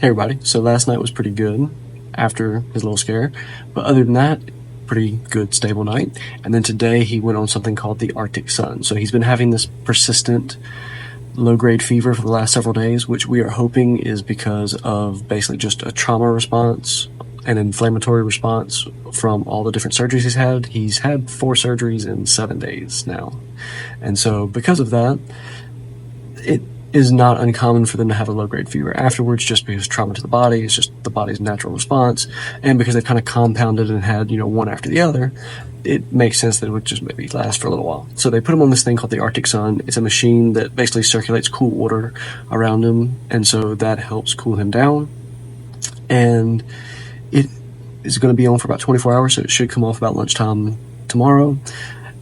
Hey everybody, so last night was pretty good after his little scare, but other than that, pretty good stable night. And then today he went on something called the Arctic Sun. So he's been having this persistent low-grade fever for the last several days, which we are hoping is because of basically just a trauma response, an inflammatory response from all the different surgeries he's had. He's had 4 surgeries in 7 days now. And so because of that, it is not uncommon for them to have a low-grade fever afterwards, just because trauma to the body is just the body's natural response, and because they've kind of compounded and had, one after the other, it makes sense that it would just maybe last for a little while. So they put him on this thing called the Arctic Sun. It's a machine that basically circulates cool water around him, and so that helps cool him down. And it is going to be on for about 24 hours, so it should come off about lunchtime tomorrow.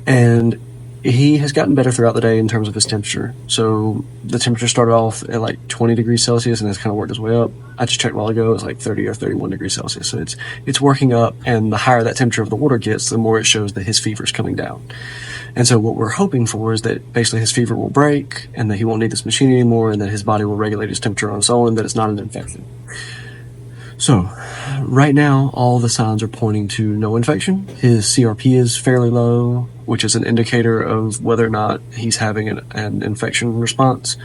And he has gotten better throughout the day in terms of his temperature. So the temperature started off at like 20 degrees Celsius and has kind of worked its way up. I just checked a while ago, it's like 30 or 31 degrees Celsius. So it's working up, and the higher that temperature of the water gets, the more it shows that his fever is coming down. And so what we're hoping for is that basically his fever will break and that he won't need this machine anymore, and that his body will regulate his temperature on its own, and that it's not an infection. So right now, all the signs are pointing to no infection. His CRP is fairly low, which is an indicator of whether or not he's having an infection response.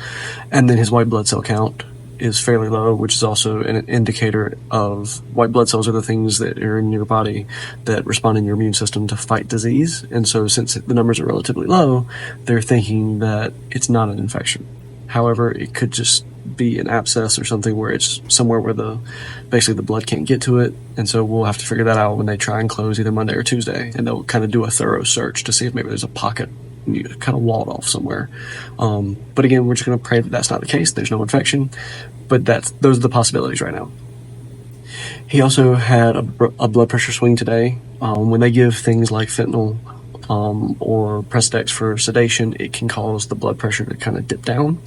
And then his white blood cell count is fairly low, which is also an indicator of white blood cells are the things that are in your body that respond in your immune system to fight disease. And so since the numbers are relatively low, they're thinking that it's not an infection. However, it could just be an abscess or something where it's somewhere where basically the blood can't get to it. And so we'll have to figure that out when they try and close either Monday or Tuesday, and they'll kind of do a thorough search to see if maybe there's a pocket kind of walled off somewhere. But again, we're just going to pray that that's not the case. There's no infection, but those are the possibilities right now. He also had a blood pressure swing today. When they give things like fentanyl or Precedex for sedation, it can cause the blood pressure to kind of dip down.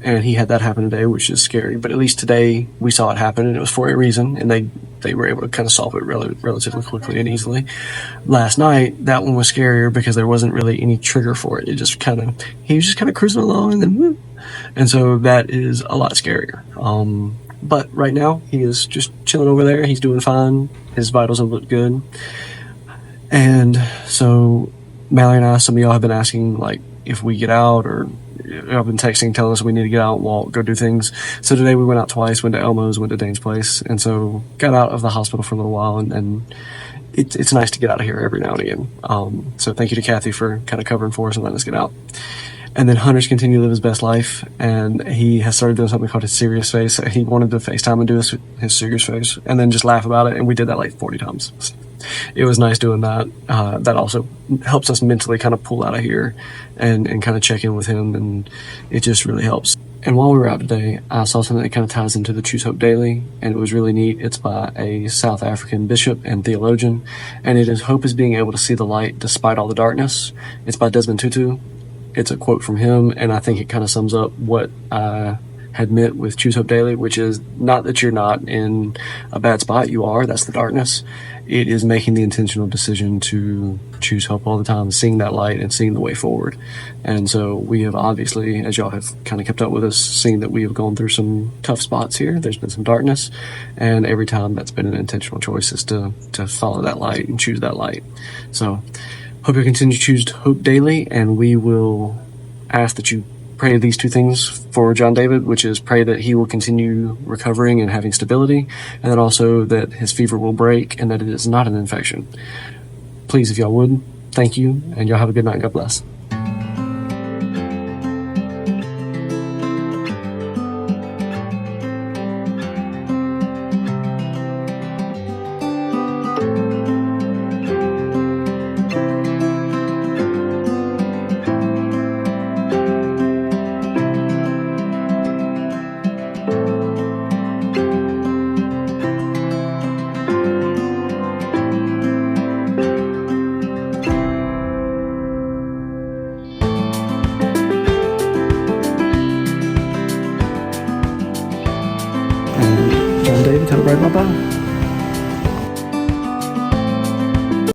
And he had that happen today, which is scary. But at least today we saw it happen, and it was for a reason, and they were able to kind of solve it relatively quickly and easily. Last night, that one was scarier because there wasn't really any trigger for it. He was just kind of cruising along, and then whoop. And so that is a lot scarier. But right now, he is just chilling over there. He's doing fine. His vitals have looked good. And so Mallory and I, some of y'all have been asking, like, if we get out, or I've been texting telling us we need to get out, walk, go do things. So today we went out twice, went to Elmo's, went to Dane's place, and so got out of the hospital for a little while, and it's nice to get out of here every now and again. So thank you to Kathy for kind of covering for us and letting us get out. And then Hunter's continued to live his best life, and he has started doing something called his serious face. He wanted to FaceTime and do his serious face, and then just laugh about it, and we did that like 40 times. It was nice doing that. That also helps us mentally kind of pull out of here and kind of check in with him, and it just really helps. And while we were out today, I saw something that kind of ties into the Choose Hope Daily, and it was really neat. It's by a South African bishop and theologian, and it is "Hope is being able to see the light despite all the darkness." It's by Desmond Tutu. It's a quote from him, and I think it kind of sums up what I had meant with Choose Hope Daily, which is not that you're not in a bad spot. You are. That's the darkness. It is making the intentional decision to choose hope all the time, seeing that light and seeing the way forward. And so we have obviously, as y'all have kind of kept up with us, seen that we have gone through some tough spots here. There's been some darkness, and every time that's been an intentional choice is to follow that light and choose that light. So hope you continue to choose hope daily, and we will ask that you pray these 2 things for Jon David, which is pray that he will continue recovering and having stability, and then also that his fever will break and that it is not an infection. Please, if y'all would, thank you, and y'all have a good night. God bless.